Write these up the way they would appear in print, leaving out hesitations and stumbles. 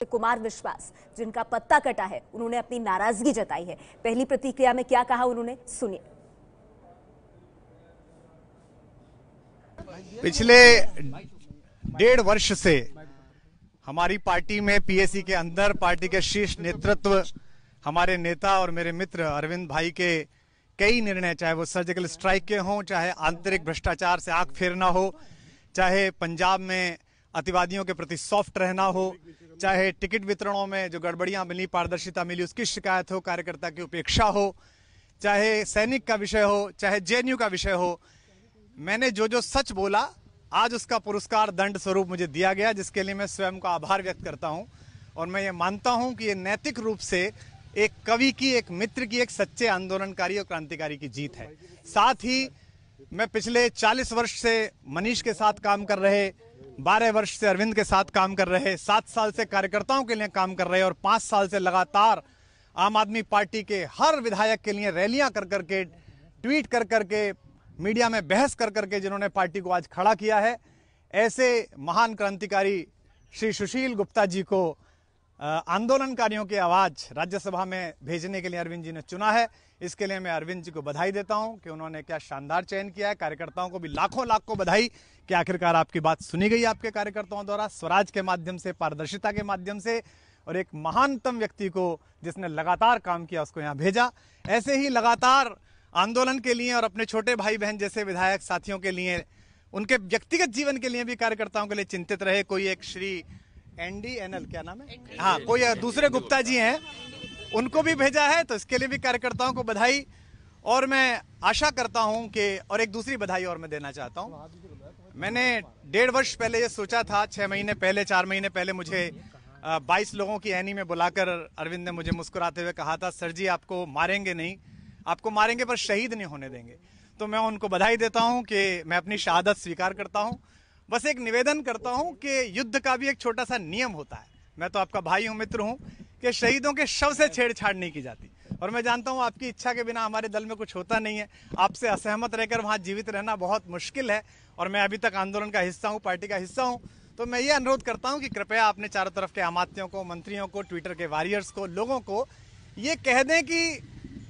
कुमार विश्वास, जिनका पत्ता कटा है, उन्होंने अपनी नाराजगी जताई है। पहली प्रतिक्रिया में क्या कहा उन्होंने, सुनिए। पिछले 1.5 वर्ष से हमारी पार्टी में पीएसी के अंदर पार्टी के शीर्ष नेतृत्व, हमारे नेता और मेरे मित्र अरविंद भाई के कई निर्णय, चाहे वो सर्जिकल स्ट्राइक के हों, चाहे आंतरिक भ्रष्टाचार से आंख फेरना हो, चाहे पंजाब में अतिवादियों के प्रति सॉफ्ट रहना हो, चाहे टिकट वितरणों में जो गड़बड़ियां मिली, पारदर्शिता मिली, उसकी शिकायत हो, कार्यकर्ता की उपेक्षा हो, चाहे सैनिक का विषय हो, चाहे जेएनयू का विषय हो, मैंने जो सच बोला आज उसका पुरस्कार दंड स्वरूप मुझे दिया गया, जिसके लिए मैं स्वयं का आभार व्यक्त करता हूं। और मैं ये मानता हूं कि ये नैतिक रूप से एक कवि की, एक मित्र की, एक सच्चे आंदोलनकारी और क्रांतिकारी की जीत है। साथ ही मैं पिछले 40 वर्ष से मनीष के साथ काम कर रहे, 12 वर्ष से अरविंद के साथ काम कर रहे, 7 साल से कार्यकर्ताओं के लिए काम कर रहे और 5 साल से लगातार आम आदमी पार्टी के हर विधायक के लिए रैलियां कर करके, ट्वीट कर करके, मीडिया में बहस कर करके जिन्होंने पार्टी को आज खड़ा किया है, ऐसे महान क्रांतिकारी श्री सुशील गुप्ता जी को आंदोलनकारियों की आवाज राज्यसभा में भेजने के लिए अरविंद जी ने चुना है। इसके लिए मैं अरविंद जी को बधाई देता हूं कि उन्होंने क्या शानदार चयन किया है। कार्यकर्ताओं को भी लाखों लाख को बधाई कि आखिरकार आपकी बात सुनी गई आपके कार्यकर्ताओं द्वारा, स्वराज के माध्यम से, पारदर्शिता के माध्यम से, और एक महानतम व्यक्ति को जिसने लगातार काम किया उसको यहाँ भेजा। ऐसे ही लगातार आंदोलन के लिए और अपने छोटे भाई बहन जैसे विधायक साथियों के लिए, उनके व्यक्तिगत जीवन के लिए भी कार्यकर्ताओं के लिए चिंतित रहे। कोई एक श्री NDNL, क्या नाम है, हाँ, कोई दूसरे गुप्ता जी हैं, उनको भी भेजा है, तो इसके लिए भी कार्यकर्ताओं को बधाई। और मैं आशा करता हूं कि, और एक दूसरी बधाई और मैं देना चाहता हूं, मैंने 1.5 वर्ष पहले ये सोचा था, 6 महीने पहले, 4 महीने पहले मुझे 22 लोगों की ऐनी में बुलाकर अरविंद ने मुझे मुस्कुराते हुए कहा था, सर जी आपको मारेंगे नहीं, आपको मारेंगे पर शहीद नहीं होने देंगे। तो मैं उनको बधाई देता हूं कि मैं अपनी शहादत स्वीकार करता हूं। बस एक निवेदन करता हूं कि युद्ध का भी एक छोटा सा नियम होता है। मैं तो आपका भाई हूं, मित्र हूं, कि शहीदों के शव से छेड़छाड़ नहीं की जाती। और मैं जानता हूं आपकी इच्छा के बिना हमारे दल में कुछ होता नहीं है। आपसे असहमत रहकर वहां जीवित रहना बहुत मुश्किल है। और मैं अभी तक आंदोलन का हिस्सा हूं, पार्टी का हिस्सा हूं। तो मैं ये अनुरोध करता हूं कि कृपया अपने चारों तरफ के अमात्यों को, मंत्रियों को, ट्विटर के वॉरियर्स को, लोगों को ये कह दें कि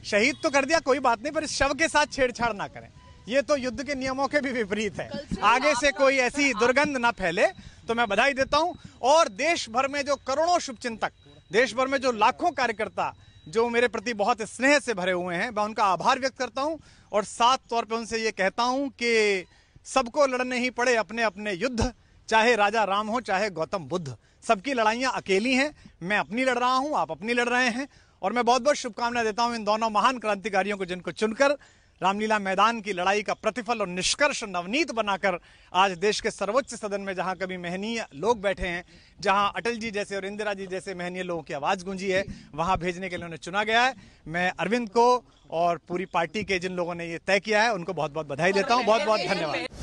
शहीद तो कर दिया, कोई बात नहीं, पर इस शव के साथ छेड़छाड़ ना करें। ये तो युद्ध के नियमों के भी विपरीत है। आगे से कोई ऐसी दुर्गंध ना फैले। तो मैं बधाई देता हूं। और देश भर में जो करोड़ों शुभचिंतक, देश भर में जो लाखों कार्यकर्ता जो मेरे प्रति बहुत स्नेह से भरे हुए हैं, मैं उनका आभार व्यक्त करता हूं। और साथ तौर पे उनसे ये कहता हूं कि सबको लड़ने ही पड़े अपने अपने युद्ध, चाहे राजा राम हो, चाहे गौतम बुद्ध, सबकी लड़ाइयां अकेली हैं। मैं अपनी लड़ रहा हूं, आप अपनी लड़ रहे हैं। और मैं बहुत बहुत शुभकामनाएं देता हूं इन दोनों महान क्रांतिकारियों को, जिनको चुनकर रामलीला मैदान की लड़ाई का प्रतिफल और निष्कर्ष नवनीत बनाकर आज देश के सर्वोच्च सदन में, जहां कभी महनीय लोग बैठे हैं, जहां अटल जी जैसे और इंदिरा जी जैसे महनीय लोगों की आवाज गूंजी है, वहां भेजने के लिए उन्हें चुना गया है। मैं अरविंद को और पूरी पार्टी के जिन लोगों ने ये तय किया है उनको बहुत बहुत बधाई देता हूं। बहुत बहुत धन्यवाद।